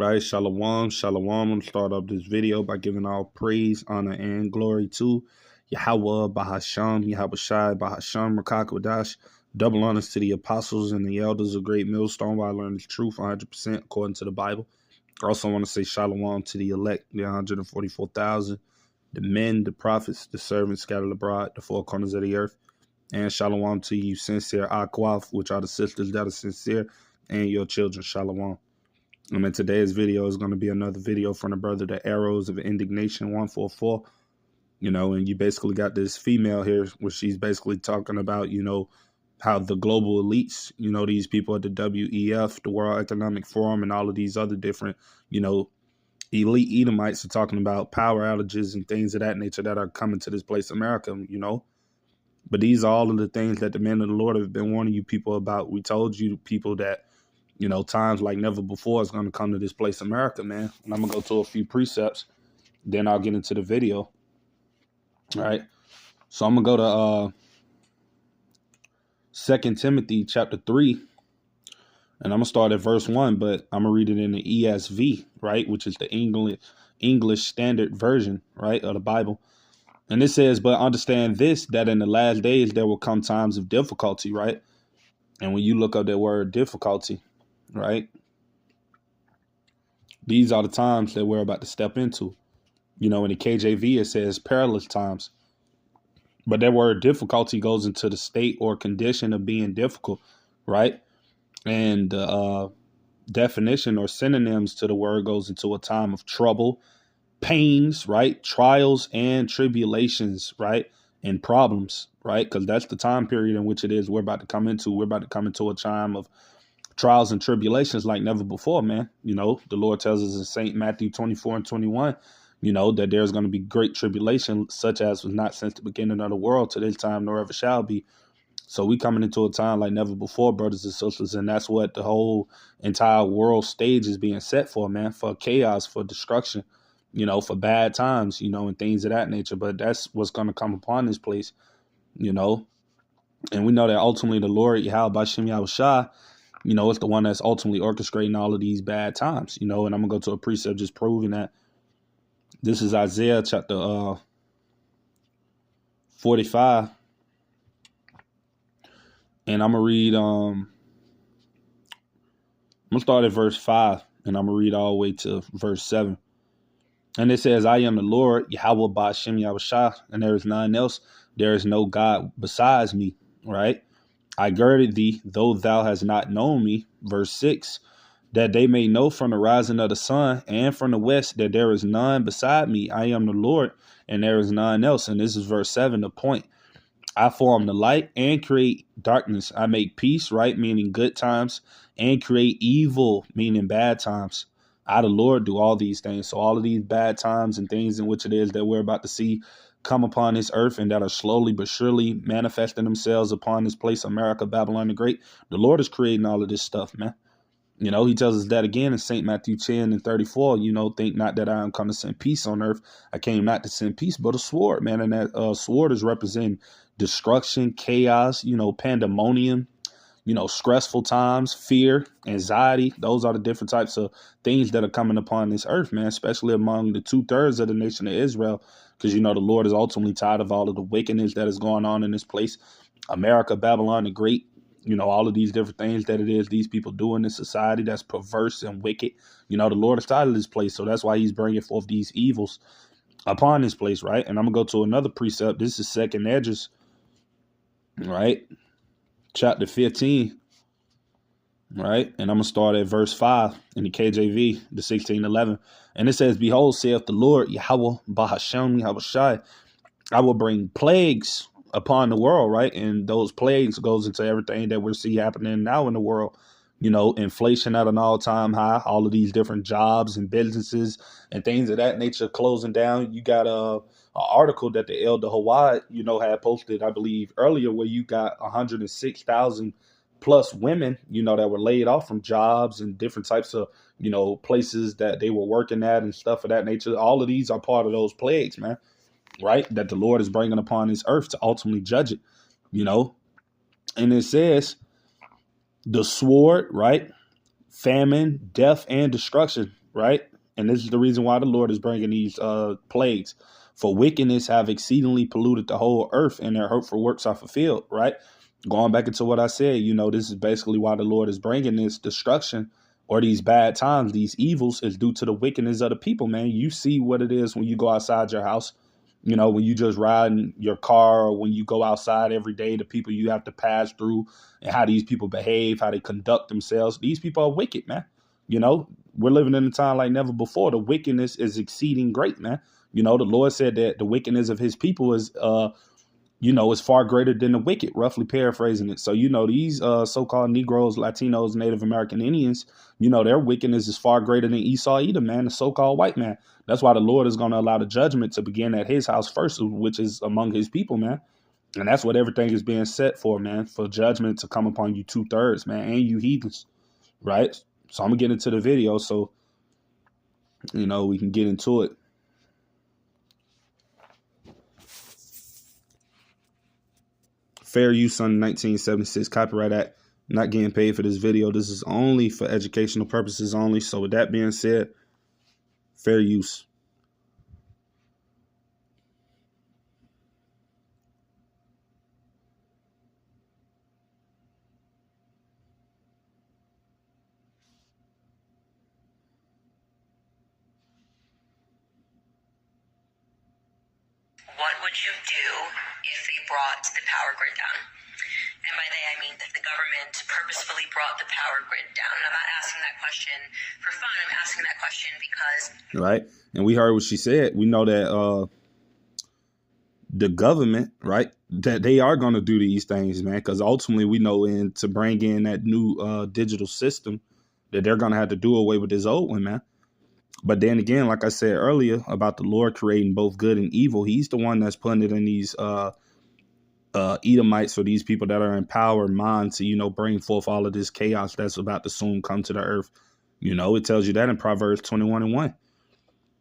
Right? Shalom, shalom. I'm going to start off this video by giving all praise, honor, and glory to Yahweh, Bahasham, Yahweh Shai, Bahasham, Rakakwadash. Double honors to the apostles and the elders of Great Millstone, where I learned the truth 100% according to the Bible. I also want to say shalom to the elect, the 144,000, the men, the prophets, the servants scattered abroad, the four corners of the earth. And shalom to you, sincere Akwaf, which are the sisters that are sincere, and your children. Shalom. Today's video is going to be another video from the brother, the Arrows of Indignation 144. And you basically got this female here where she's basically talking about, how the global elites, these people at the WEF, the World Economic Forum, and all of these other different, elite Edomites are talking about power outages and things of that nature that are coming to this place, America, But these are all of the things that the men of the Lord have been warning you people about. We told you people that, times like never before is going to come to this place, America, man. And I'm going to go to a few precepts. Then I'll get into the video. All right. So I'm going to go to 2 Timothy chapter 3. And I'm going to start at verse 1, but I'm going to read it in the ESV, right, which is the English Standard Version, right, of the Bible. And it says, but understand this, that in the last days there will come times of difficulty, right? And when you look up that word difficulty, right, these are the times that we're about to step into. In the KJV, it says perilous times. But that word difficulty goes into the state or condition of being difficult, right? And the definition or synonyms to the word goes into a time of trouble, pains, right? Trials and tribulations, right? And problems, right? Because that's the time period in which it is we're about to come into. We're about to come into a time of trials and tribulations like never before, man. The Lord tells us in St. Matthew 24 and 21, that there's going to be great tribulation, such as was not since the beginning of the world to this time, nor ever shall be. So we coming into a time like never before, brothers and sisters, and that's what the whole entire world stage is being set for, man, for chaos, for destruction, for bad times, and things of that nature. But that's what's going to come upon this place, and we know that ultimately the Lord, Yahweh Bashem Yahweh Shai, it's the one that's ultimately orchestrating all of these bad times, and I'm going to go to a precept just proving that. This is Isaiah chapter 45. And I'm going to read, I'm going to start at verse 5, and I'm going to read all the way to verse 7. And it says, I am the Lord, Yahweh Ba'ashem Yahweh Shai, and there is none else. There is no God besides me, right? I girded thee, though thou hast not known me, verse 6, that they may know from the rising of the sun and from the west that there is none beside me. I am the Lord, and there is none else. And this is verse 7, the point. I form the light and create darkness. I make peace, right, meaning good times, and create evil, meaning bad times. I, the Lord, do all these things. So all of these bad times and things in which it is that we're about to see come upon this earth and that are slowly but surely manifesting themselves upon this place, America, Babylon the Great. The Lord is creating all of this stuff, man. He tells us that again in St. Matthew 10 and 34, think not that I am come to send peace on earth. I came not to send peace, but a sword, man. And that sword is representing destruction, chaos, pandemonium, stressful times, fear, anxiety. Those are the different types of things that are coming upon this earth, man, especially among the 2/3 of the nation of Israel. Because, the Lord is ultimately tired of all of the wickedness that is going on in this place. America, Babylon the Great. All of these different things that it is these people do in this society that's perverse and wicked. The Lord is tired of this place. So that's why he's bringing forth these evils upon this place, right? And I'm going to go to another precept. This is 2nd Esdras, right? Chapter 15, right? And I'm going to start at verse 5 in the KJV, the 1611. And it says, behold, saith the Lord, Yahweh Bahashem Yahweh Shai, I will bring plagues upon the world, right? And those plagues goes into everything that we see happening now in the world. Inflation at an all-time high, all of these different jobs and businesses and things of that nature closing down. You got an article that the Elder Hawaii, had posted, I believe, earlier, where you got 106,000 plus women, that were laid off from jobs and different types of, places that they were working at and stuff of that nature. All of these are part of those plagues, man. Right, that the Lord is bringing upon this earth to ultimately judge it, and it says the sword, right, famine, death, and destruction, right? And this is the reason why the Lord is bringing these plagues. For wickedness have exceedingly polluted the whole earth, and their hurtful works are fulfilled, right? Going back into what I said, this is basically why the Lord is bringing this destruction or these bad times, these evils, is due to the wickedness of the people, man. You see what it is when you go outside your house, when you just ride in your car, or when you go outside every day, the people you have to pass through and how these people behave, how they conduct themselves. These people are wicked, man. We're living in a time like never before. The wickedness is exceeding great, man. The Lord said that the wickedness of his people is far greater than the wicked, roughly paraphrasing it. So, these so-called Negroes, Latinos, Native American Indians, their wickedness is far greater than Esau Edom, man, the so-called white man. That's why the Lord is going to allow the judgment to begin at his house first, which is among his people, man. And that's what everything is being set for, man, for judgment to come upon you 2/3, man, and you heathens, right? So I'm going to get into the video so, we can get into it. Fair use on 1976 Copyright Act. Not getting paid for this video. This is only for educational purposes only. So with that being said, fair use. What would you do if they brought the power grid down? And by they, I mean that the government purposefully brought the power grid down. And I'm not asking that question for fun. I'm asking that question because... Right. And we heard what she said. We know that the government, right, that they are going to do these things, man, because ultimately we know to bring in that new digital system that they're going to have to do away with this old one, man. But then again, like I said earlier about the Lord creating both good and evil, he's the one that's putting it in these Edomites, or these people that are in power and mind to, bring forth all of this chaos that's about to soon come to the earth. It tells you that in Proverbs 21:1,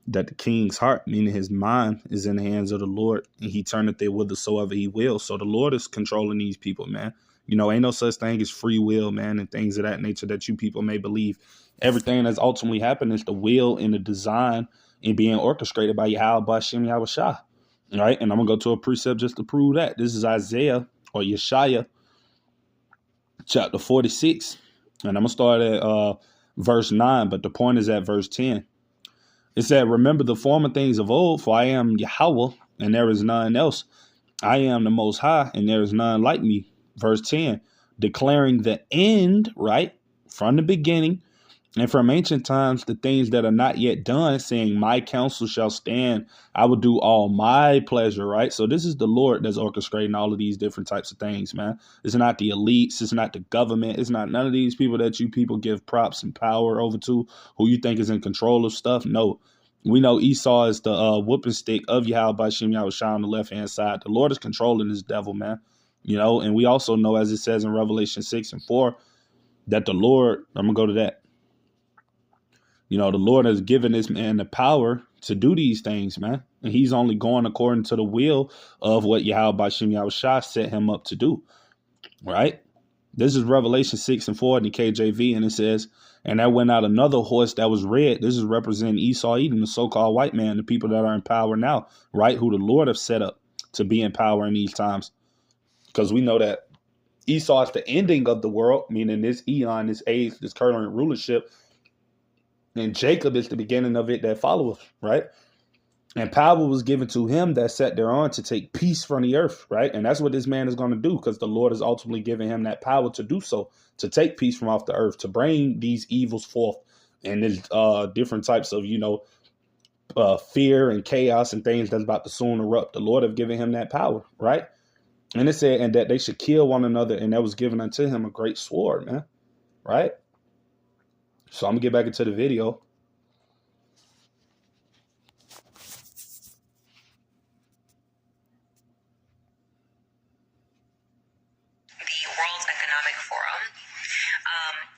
that the king's heart, meaning his mind, is in the hands of the Lord, and he turneth it whithersoever he will. So the Lord is controlling these people, man. Ain't no such thing as free will, man, and things of that nature that you people may believe. Everything that's ultimately happened is the will and the design and being orchestrated by Yahweh Bashem Yahushua. Right? And I'm going to go to a precept just to prove that. This is Isaiah or Yeshaya chapter 46. And I'm going to start at verse 9, but the point is at verse 10. It said, remember the former things of old, for I am Yahweh, and there is none else. I am the Most High, and there is none like me. Verse 10, declaring the end, right, from the beginning, and from ancient times, the things that are not yet done, saying, my counsel shall stand. I will do all my pleasure, right? So this is the Lord that's orchestrating all of these different types of things, man. It's not the elites. It's not the government. It's not none of these people that you people give props and power over to, who you think is in control of stuff. No, we know Esau is the whooping stick of Yahweh Bashem Yahushua on the left-hand side. The Lord is controlling this devil, man. And we also know, as it says in Revelation 6:4, that the Lord, I'm going to go to that. The Lord has given this man the power to do these things, man. And he's only going according to the will of what Yahweh Bashem Yahushua set him up to do, right? This is Revelation 6:4 in the KJV, and it says, and there went out another horse that was red. This is representing Esau Edom, the so-called white man, the people that are in power now, right? Who the Lord have set up to be in power in these times. Because we know that Esau is the ending of the world, meaning this eon, this age, this current rulership. And Jacob is the beginning of it that followeth, right? And power was given to him that sat thereon to take peace from the earth, right? And that's what this man is going to do, because the Lord is ultimately giving him that power to do so, to take peace from off the earth, to bring these evils forth. And there's different types of, fear and chaos and things that's about to soon erupt. The Lord have given him that power, right? And it said, and that they should kill one another, and that was given unto him a great sword, man, right? So I'm going to get back into the video.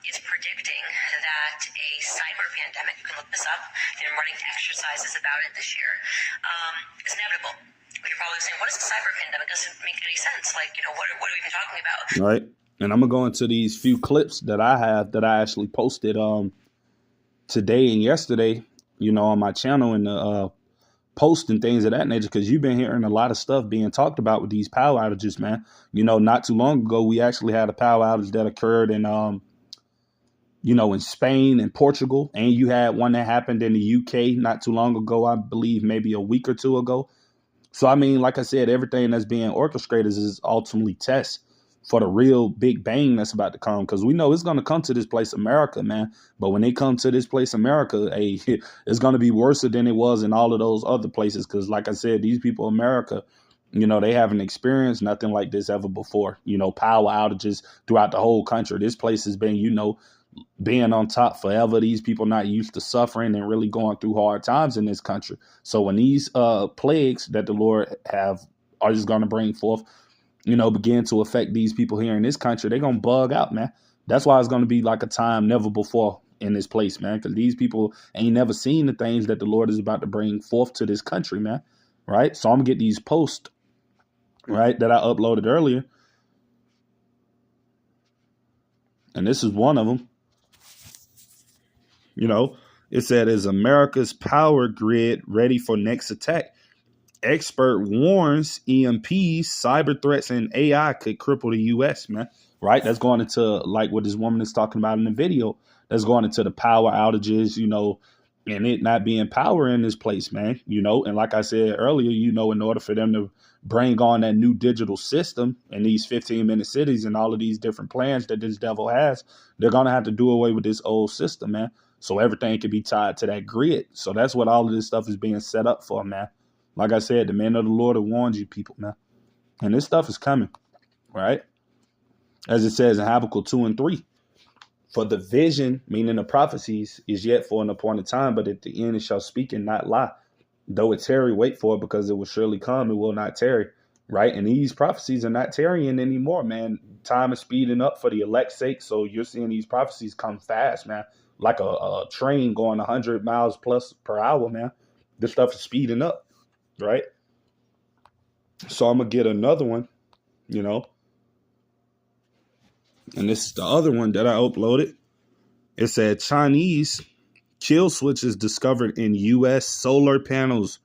Is predicting that a cyber pandemic, you can look this up, they're running exercises about it this year, is inevitable. But you're probably saying, what is a cyber pandemic? Doesn't make any sense. Like, what are we even talking about? Right. And I'm going to go into these few clips that I have that I actually posted today and yesterday, on my channel and the post and things of that nature, because you've been hearing a lot of stuff being talked about with these power outages, man. Not too long ago, we actually had a power outage that occurred in, in Spain and Portugal, and you had one that happened in the UK not too long ago, I believe maybe a week or two ago. So, I mean, like I said, everything that's being orchestrated is ultimately test for the real big bang that's about to come, because we know it's going to come to this place, America, man. But when they come to this place, America, hey, it's going to be worse than it was in all of those other places. Because, like I said, these people, America, they haven't experienced nothing like this ever before. Power outages throughout the whole country. This place has been, being on top forever. These people not used to suffering and really going through hard times in this country. So when these plagues that the Lord are just going to bring forth, begin to affect these people here in this country, they're going to bug out, man. That's why it's going to be like a time never before in this place, man, because these people ain't never seen the things that the Lord is about to bring forth to this country, man. Right. So I'm going to get these posts, right, that I uploaded earlier. And this is one of them. It said, is America's power grid ready for next attack? Expert warns EMPs, cyber threats, and AI could cripple the U.S., man. Right? That's going into like what this woman is talking about in the video. That's going into the power outages, and it not being power in this place, man. And like I said earlier, in order for them to bring on that new digital system in these 15-minute cities and all of these different plans that this devil has, they're going to have to do away with this old system, man. So everything can be tied to that grid. So that's what all of this stuff is being set up for, man. Like I said, the men of the Lord have warned you people, man. And this stuff is coming, right? As it says in Habakkuk 2 and 3. For the vision, meaning the prophecies, is yet for an appointed time, but at the end it shall speak and not lie. Though it tarry, wait for it, because it will surely come, it will not tarry, right? And these prophecies are not tarrying anymore, man. Time is speeding up for the elect's sake, so you're seeing these prophecies come fast, man. Like a train going 100 miles plus per hour, man. This stuff is speeding up, right? So I'm going to get another one, and this is the other one that I uploaded. It said Chinese kill switches discovered in U.S. solar panels,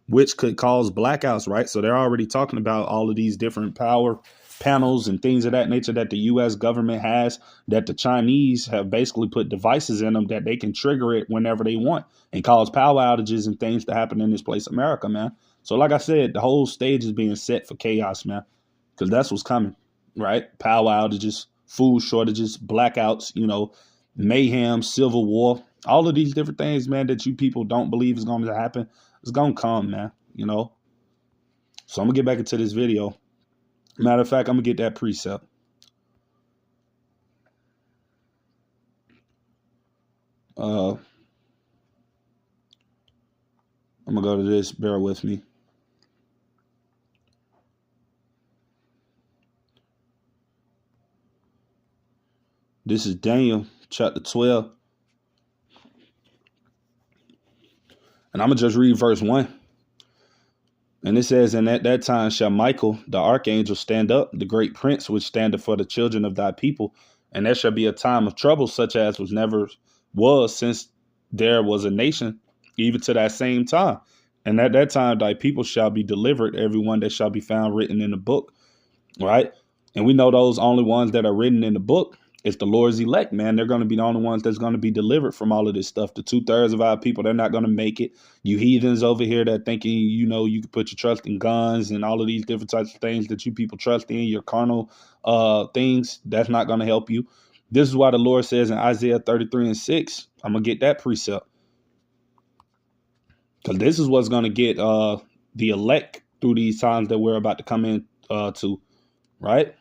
which could cause blackouts, right? So they're already talking about all of these different power panels and things of that nature that the U.S. government has, that the Chinese have basically put devices in them that they can trigger it whenever they want and cause power outages and things to happen in this place, America, man. So like I said, the whole stage is being set for chaos, man, because that's what's coming, right? Power outages, food shortages, blackouts, mayhem, civil war, all of these different things, man, that you people don't believe is going to happen. It's going to come, man, So I'm going to get back into this video. Matter of fact, I'm going to get that precept. I'm going to go to this. Bear with me. This is Daniel chapter 12. And I'm going to just read verse 1. And it says, and at that time shall Michael, the archangel, stand up, the great prince, which standeth for the children of thy people. And there shall be a time of trouble, such as was never was since there was a nation, even to that same time. And at that time thy people shall be delivered, everyone that shall be found written in the book. Right? And we know those only ones that are written in the book. It's the Lord's elect, man. They're going to be the only ones that's going to be delivered from all of this stuff. The 2/3 of our people, they're not going to make it. You heathens over here that thinking, you can put your trust in guns and all of these different types of things that you people trust in, your carnal things, that's not going to help you. This is why the Lord says in Isaiah 33 and 6, I'm going to get that precept. Because this is what's going to get the elect through these times that we're about to come in to, right?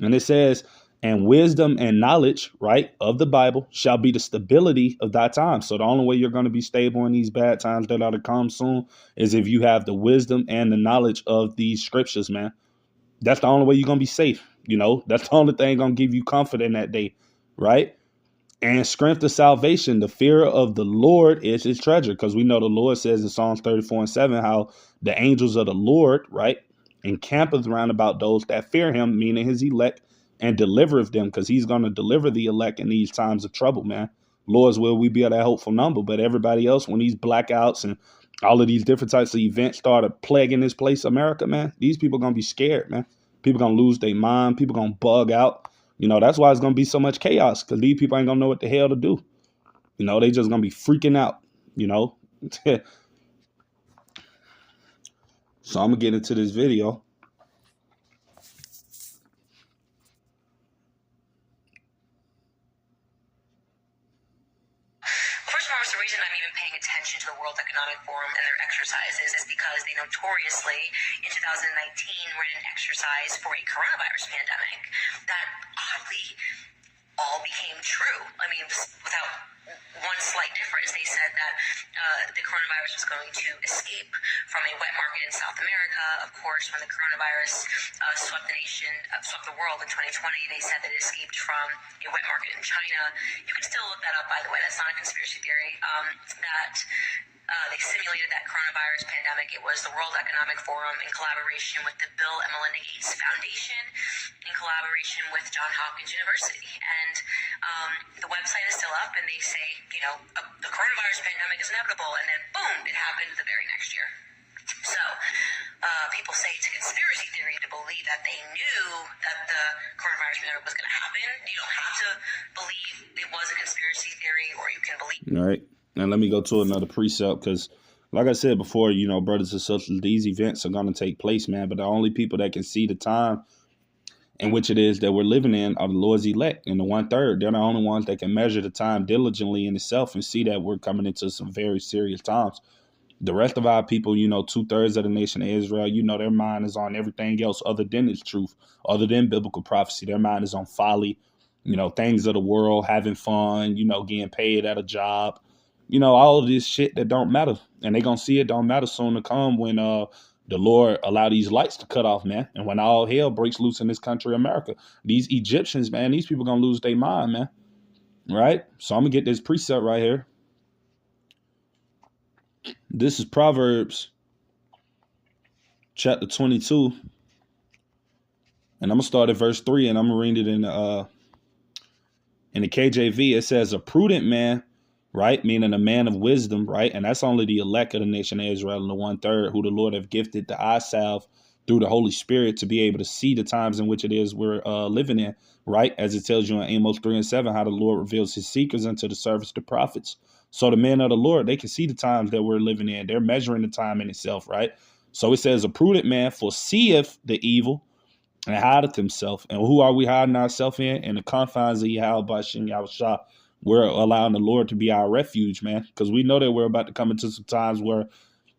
And it says, and wisdom and knowledge, right, of the Bible shall be the stability of thy time. So the only way you're going to be stable in these bad times that are to come soon is if you have the wisdom and the knowledge of these scriptures, man. That's the only way you're going to be safe. That's the only thing going to give you comfort in that day, right? And strength of salvation, the fear of the Lord is his treasure. Because we know the Lord says in Psalms 34 and 7, how the angels of the Lord, right, encampeth round about those that fear him, meaning his elect, and delivereth them, because he's going to deliver the elect in these times of trouble, man. Lord's will, we be at that hopeful number. But everybody else, when these blackouts and all of these different types of events started plaguing this place, America, man, these people going to be scared, man. People going to lose their mind. People going to bug out. That's why it's going to be so much chaos, because these people ain't going to know what the hell to do. They just going to be freaking out, So I'm going to get into this video. Attention to the World Economic Forum and their exercises is because they notoriously, in 2019, ran an exercise for a coronavirus pandemic that oddly all became true. I mean, without one slight difference. They said that the coronavirus was going to escape from a wet market in South America. Of course, when the coronavirus swept the world in 2020, they said that it escaped from a wet market in China. You can still look that up, by the way. That's not a conspiracy theory. They simulated that coronavirus pandemic. It was the World Economic Forum in collaboration with the Bill and Melinda Gates Foundation, in collaboration with Johns Hopkins University. And the website is still up, and they say, the coronavirus pandemic is inevitable, and then boom, it happened the very next year. So people say it's a conspiracy theory to believe that they knew that the coronavirus pandemic was going to happen. You don't have to believe it was a conspiracy theory, or you can believe. All right. And let me go to another precept, because like I said before, brothers and sisters, these events are going to take place, man. But the only people that can see the time in which it is that we're living in are the Lord's elect, and the 1/3. They're the only ones that can measure the time diligently in itself and see that we're coming into some very serious times. The rest of our people, 2/3 of the nation of Israel, their mind is on everything else other than its truth, other than biblical prophecy. Their mind is on folly, things of the world, having fun, getting paid at a job. All of this shit that don't matter. And they're going to see it don't matter soon to come when the Lord allow these lights to cut off, man. And when all hell breaks loose in this country, America. These Egyptians, man, these people going to lose their mind, man. Right? So I'm going to get this precept right here. This is Proverbs chapter 22. And I'm going to start at verse 3, and I'm going to read it in the KJV. It says, a prudent man, right? Meaning a man of wisdom, right? And that's only the elect of the nation of Israel, and the 1/3 who the Lord have gifted the eye salve through the Holy Spirit to be able to see the times in which it is we're living in, right? As it tells you in Amos 3:7, how the Lord reveals his secrets unto the servants, the prophets. So the men of the Lord, they can see the times that we're living in. They're measuring the time in itself, right? So it says, a prudent man foreseeth the evil and hideth himself. And who are we hiding ourselves in? In the confines of Yahweh Bashem Yahushua. We're allowing the Lord to be our refuge, man, because we know that we're about to come into some times where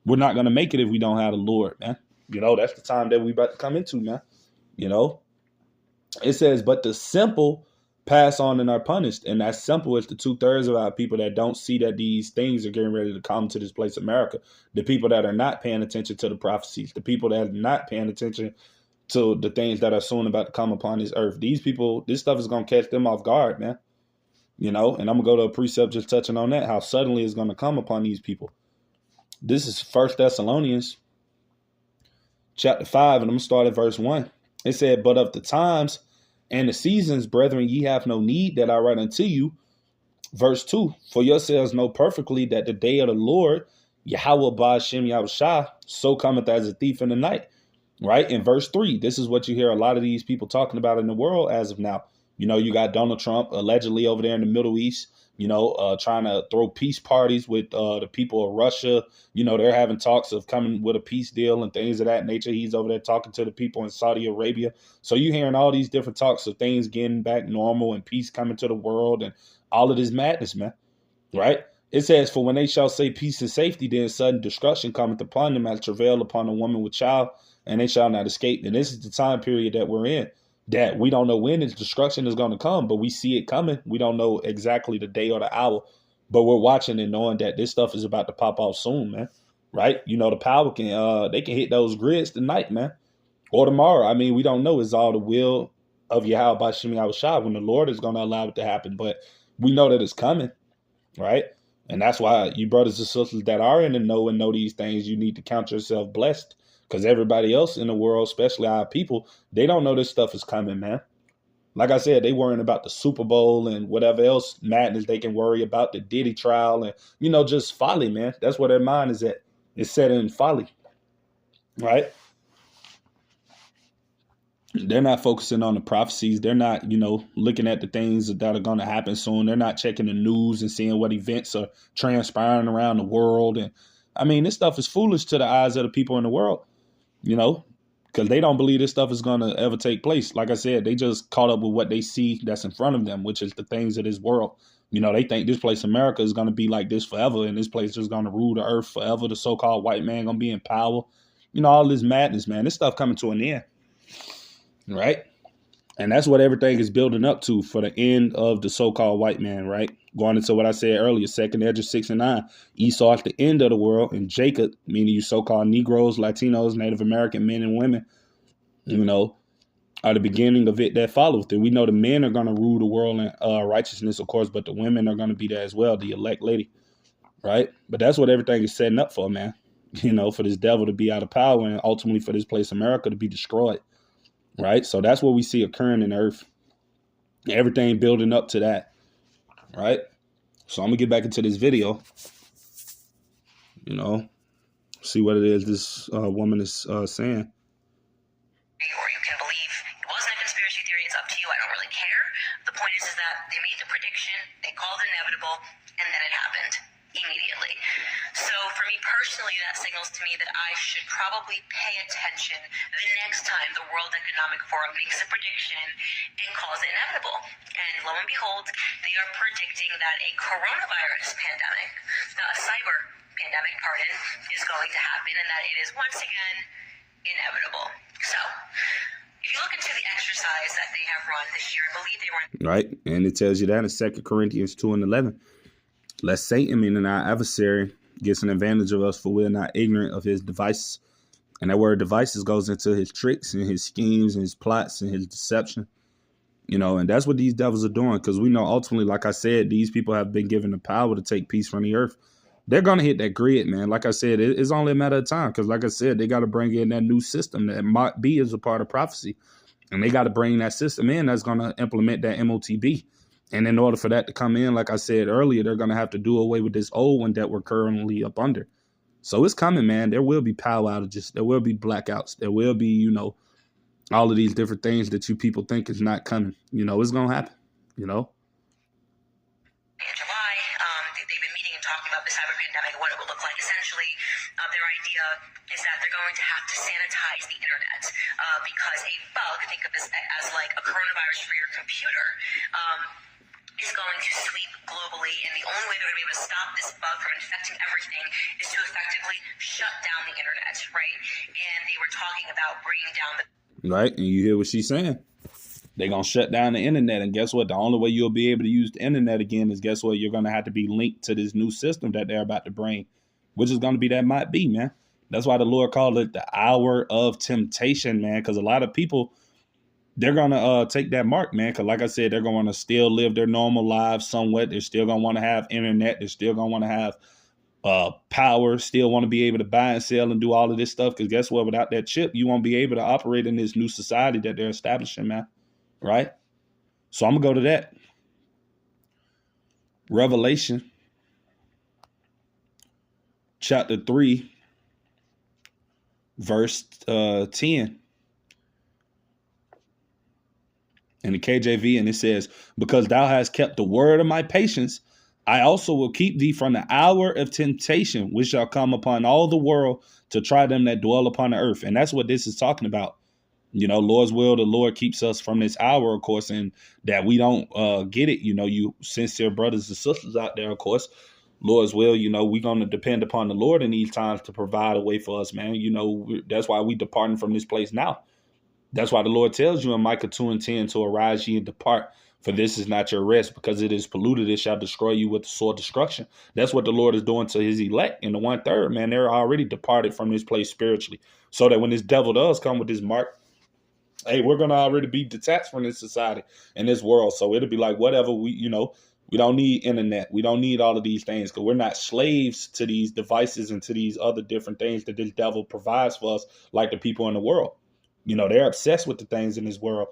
we're not going to make it if we don't have the Lord, man. That's the time that we're about to come into, man. It says, but the simple pass on and are punished. And that simple is the 2/3 of our people that don't see that these things are getting ready to come to this place, America. The people that are not paying attention to the prophecies, the people that are not paying attention to the things that are soon about to come upon this earth. These people, this stuff is going to catch them off guard, man. And I'm going to go to a precept just touching on that, how suddenly it's going to come upon these people. This is 1 Thessalonians chapter 5, and I'm going to start at verse 1. It said, but of the times and the seasons, brethren, ye have no need that I write unto you. Verse 2, for yourselves know perfectly that the day of the Lord, Yahweh Bashem Yahushua, so cometh as a thief in the night. Right? In verse 3, this is what you hear a lot of these people talking about in the world as of now. You got Donald Trump allegedly over there in the Middle East, trying to throw peace parties with the people of Russia. They're having talks of coming with a peace deal and things of that nature. He's over there talking to the people in Saudi Arabia. So you're hearing all these different talks of things getting back normal and peace coming to the world and all of this madness, man. Right? It says, for when they shall say peace and safety, then sudden destruction cometh upon them as travail upon a woman with child, and they shall not escape. And this is the time period that we're in, that we don't know when this destruction is going to come, but we see it coming. We don't know exactly the day or the hour, but we're watching and knowing that this stuff is about to pop off soon, man. Right? The power they can hit those grids tonight, man, or tomorrow. I mean, we don't know. It's all the will of Yahweh Bashem Yahushua when the Lord is going to allow it to happen, but we know that it's coming, right? And that's why you brothers and sisters that are in the know and know these things, you need to count yourself blessed, because everybody else in the world, especially our people, they don't know this stuff is coming, man. Like I said, they worrying about the Super Bowl and whatever else madness they can worry about, the Diddy trial and, just folly, man. That's where their mind is at. It's set in folly, right? They're not focusing on the prophecies. They're not, looking at the things that are going to happen soon. They're not checking the news and seeing what events are transpiring around the world. And I mean, this stuff is foolish to the eyes of the people in the world, because they don't believe this stuff is going to ever take place. Like I said, they just caught up with what they see that's in front of them, which is the things of this world. They think this place, America, is going to be like this forever, and this place is going to rule the earth forever. The so-called white man going to be in power. All this madness, man. This stuff coming to an end, right? And that's what everything is building up to for the end of the so-called white man, right? Going into what I said earlier, second Ezra 6 and 9. Esau at the end of the world, and Jacob, meaning you so-called Negroes, Latinos, Native American men and women, are the beginning of it that follows. And we know the men are going to rule the world in righteousness, of course, but the women are going to be there as well, the elect lady, right? But that's what everything is setting up for, man. For this devil to be out of power and ultimately for this place, America, to be destroyed. Right. So that's what we see occurring in the earth. Everything building up to that. Right. So I'm going to get back into this video. See what it is this woman is saying. Or you can believe it wasn't a conspiracy theory. It's up to you. I don't really care. The point is that they made the prediction, they called it inevitable, and then it happened immediately. So for me personally, that signals to me that I should probably pay attention the next time the World Economic Forum makes a prediction and calls it inevitable. And lo and behold, they are predicting that a coronavirus pandemic, a cyber pandemic, is going to happen, and that it is once again inevitable. So if you look into the exercise that they have run this year, I believe they run. Right. And it tells you that in 2 Corinthians 2 and 11. Lest Satan, meaning our adversary, gets an advantage of us, for we're not ignorant of his devices. And that word devices goes into his tricks and his schemes and his plots and his deception. And that's what these devils are doing, because we know ultimately, like I said, these people have been given the power to take peace from the earth. They're going to hit that grid, man. Like I said, it's only a matter of time, because like I said, they got to bring in that new system that might be as a part of prophecy. And they got to bring that system in that's going to implement that MOTB. And in order for that to come in, like I said earlier, they're going to have to do away with this old one that we're currently up under. So it's coming, man. There will be power outages. There will be blackouts. There will be, all of these different things that you people think is not coming. It's going to happen, In July, they've been meeting and talking about the cyber pandemic and what it will look like. Essentially, their idea is that they're going to have to sanitize the internet because a bug, think of this as like a coronavirus for your computer, is going to sweep globally, and the only way they're going to be able to stop this bug from infecting everything is to effectively shut down the internet, right? And they were talking about bringing down the... Right, and you hear what she's saying. They're going to shut down the internet, and guess what? The only way you'll be able to use the internet again is, guess what? You're going to have to be linked to this new system that they're about to bring, which is going to be that might be, man. That's why the Lord called it the hour of temptation, man, because a lot of people... they're going to take that mark, man, because like I said, they're going to still live their normal lives somewhat. They're still going to want to have internet. They're still going to want to have power, still want to be able to buy and sell and do all of this stuff, because guess what? Without that chip, you won't be able to operate in this new society that they're establishing, man, right? So I'm going to go to that. Revelation chapter 3, verse 10. In the KJV, and it says, because thou hast kept the word of my patience, I also will keep thee from the hour of temptation, which shall come upon all the world to try them that dwell upon the earth. And that's what this is talking about. Lord's will, the Lord keeps us from this hour, of course, and that we don't get it. You sincere brothers and sisters out there, of course, Lord's will, we're going to depend upon the Lord in these times to provide a way for us, man. That's why we departing from this place now. That's why the Lord tells you in Micah 2 and 10 to arise ye and depart, for this is not your rest, because it is polluted. It shall destroy you with the sword destruction. That's what the Lord is doing to his elect in the 1/3, man. They're already departed from this place spiritually, so that when this devil does come with this mark, hey, we're going to already be detached from this society and this world. So it'll be like whatever we don't need internet. We don't need all of these things, because we're not slaves to these devices and to these other different things that this devil provides for us, like the people in the world. They're obsessed with the things in this world.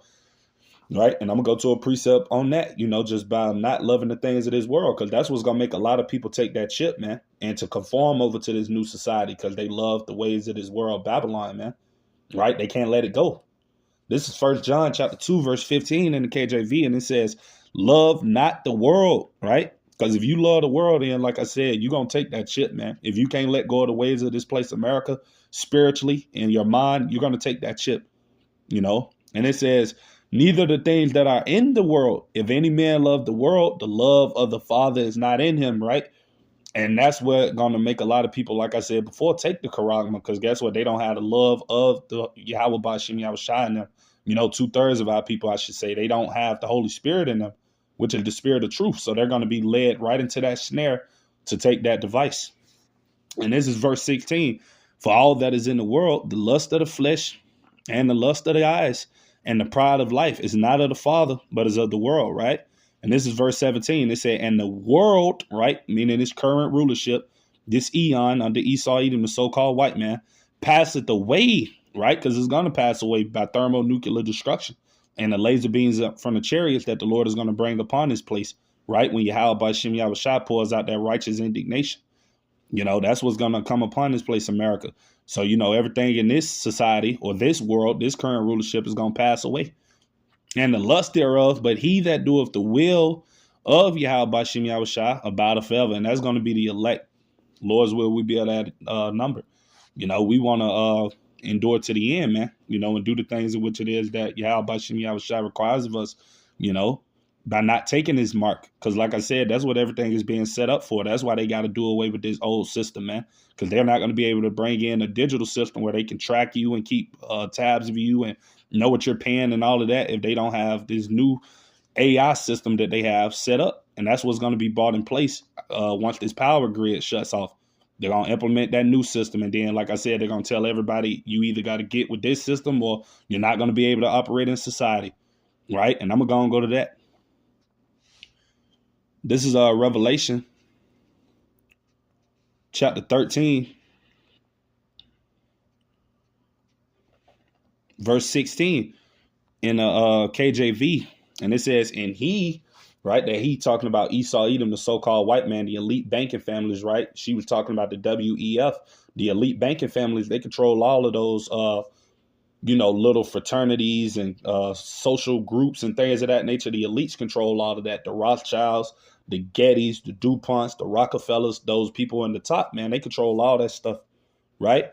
right? And I'm gonna go to a precept on that, just by not loving the things of this world, because that's what's gonna make a lot of people take that chip, man, and to conform over to this new society because they love the ways of this world, Babylon, man, right? They can't let it go. This is First John chapter 2, verse 15 in the KJV, and it says, "Love not the world," right? Because if you love the world, then like I said, you're gonna take that chip, man. If you can't let go of the ways of this place, America, spiritually in your mind, you're gonna take that chip. And it says, "Neither the things that are in the world. If any man love the world, the love of the Father is not in him," right? And that's what going to make a lot of people, like I said before, take the charagma, because guess what? They don't have the love of the Yahweh Bashim Yahweh Shai in them. 2/3 of our people, I should say, they don't have the Holy Spirit in them, which is the spirit of truth. So they're going to be led right into that snare to take that device. And this is verse 16. "For all that is in the world, the lust of the flesh and the lust of the eyes and the pride of life is not of the Father, but is of the world," right? And this is verse 17. It said, "And the world," right, meaning its current rulership, this eon under Esau, Edom, the so-called white man, "passeth away," right? Because it's going to pass away by thermonuclear destruction. "And the laser beams up from the chariots that the Lord is going to bring upon this place," right? When Yahweh Bashim Yahweh Shai pours out that righteous indignation. That's what's going to come upon this place, America. So, everything in this society or this world, this current rulership is going to pass away. "And the lust thereof, but he that doeth the will of Yahweh Bashim Yahweh Shai abideth forever." And that's going to be the elect. Lord's will, we be at that number. We want to endure to the end, man, and do the things in which it is that Yahweh Bashim Yahweh Shai requires of us, by not taking his mark. Because like I said, that's what everything is being set up for. That's why they got to do away with this old system, man, because they're not going to be able to bring in a digital system where they can track you and keep tabs of you and know what you're paying and all of that if they don't have this new AI system that they have set up. And that's what's going to be brought in place once this power grid shuts off. They're going to implement that new system. And then, like I said, they're going to tell everybody you either got to get with this system or you're not going to be able to operate in society, right? And I'm going to go to that. This is Revelation chapter 13, verse 16 in KJV. And it says, "And he," right, that he talking about Esau, Edom, the so-called white man, the elite banking families, right? She was talking about the WEF, the elite banking families. They control all of those, little fraternities and social groups and things of that nature. The elites control all of that. The Rothschilds, the Gettys, the DuPonts, the Rockefellers, those people in the top, man, they control all that stuff, right?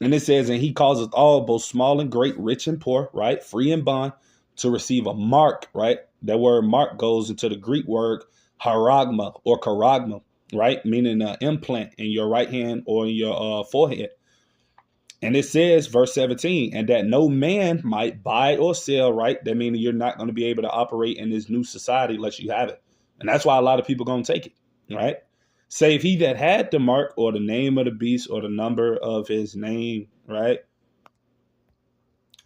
And it says, "And he causeth all, both small and great, rich and poor," right, "free and bond, to receive a mark," right? That word mark goes into the Greek word haragma or karagma, right? Meaning an implant in your right hand or in your forehead. And it says, verse 17, "And that no man might buy or sell," right? That means you're not going to be able to operate in this new society unless you have it. And that's why a lot of people are going to take it, right? "Save he that had the mark or the name of the beast or the number of his name," right?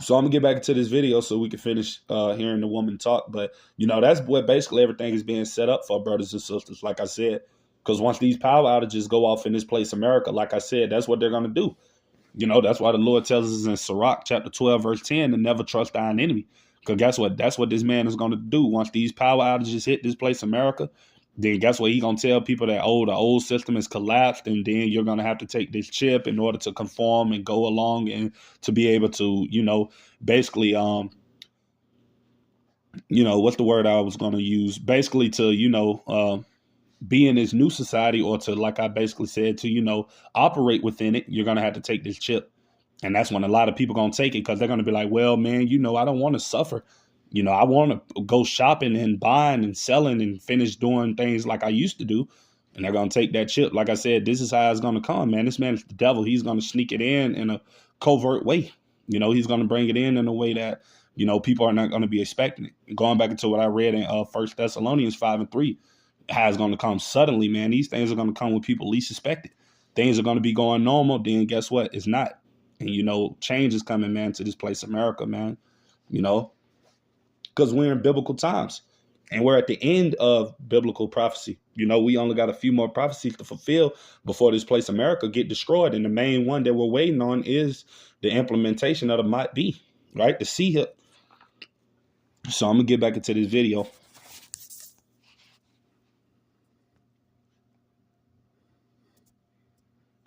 So I'm going to get back into this video so we can finish hearing the woman talk. But, that's what basically everything is being set up for, brothers and sisters, like I said. Because once these power outages go off in this place, America, like I said, that's what they're going to do. That's why the Lord tells us in Sirach chapter 12, verse 10, to never trust thine enemy. Because guess what? That's what this man is going to do. Once these power outages hit this place, America, then guess what? He's going to tell people that, the old system is collapsed, and then you're going to have to take this chip in order to conform and go along and to be able to, basically, what's the word I was going to use? Basically to, be in this new society, or to, like I basically said, to, operate within it, you're going to have to take this chip. And that's when a lot of people going to take it, because they're going to be like, well, man, I don't want to suffer. I want to go shopping and buying and selling and finish doing things like I used to do. And they're going to take that chip. Like I said, this is how it's going to come, man. This man is the devil. He's going to sneak it in a covert way. He's going to bring it in a way that, people are not going to be expecting it. Going back into what I read in 1 Thessalonians 5:3, how it's going to come suddenly, man. These things are going to come when people least suspect it. Things are going to be going normal. Then guess what? It's not. And, change is coming, man, to this place, America, man, because we're in biblical times and we're at the end of biblical prophecy. We only got a few more prophecies to fulfill before this place, America, get destroyed. And the main one that we're waiting on is the implementation of the might be, right? The sea hip. So I'm going to get back into this video.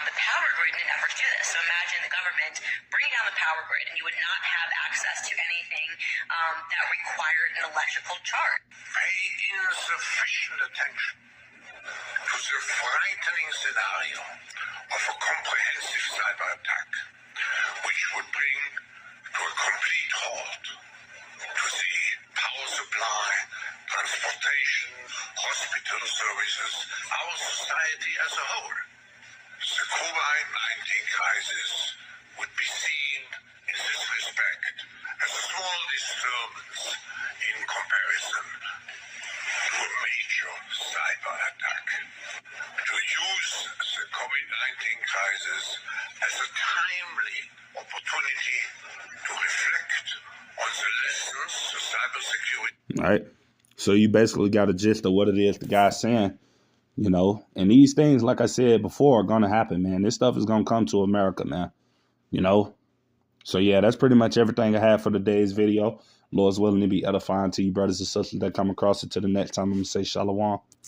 The power grid in an effort to do this. So imagine the government bringing down the power grid, and you would not have access to anything that required an electrical charge. Pay insufficient attention to the frightening scenario of a comprehensive cyber attack, which would bring to a complete halt to the power supply, transportation, hospital services, our society as a whole. The COVID-19 crisis would be seen in this respect as a small disturbance in comparison to a major cyber attack. To use the COVID-19 crisis as a timely opportunity to reflect on the lessons of cybersecurity. All right. So you basically got a gist of what it is the guy's saying, you know, and these things, like I said before, are going to happen, man. This stuff is going to come to America, man, you know. So, yeah, that's pretty much everything I have for today's video. Lord's willing to be edifying to you brothers and sisters that come across it. Till the next time, I'm going to say shalom.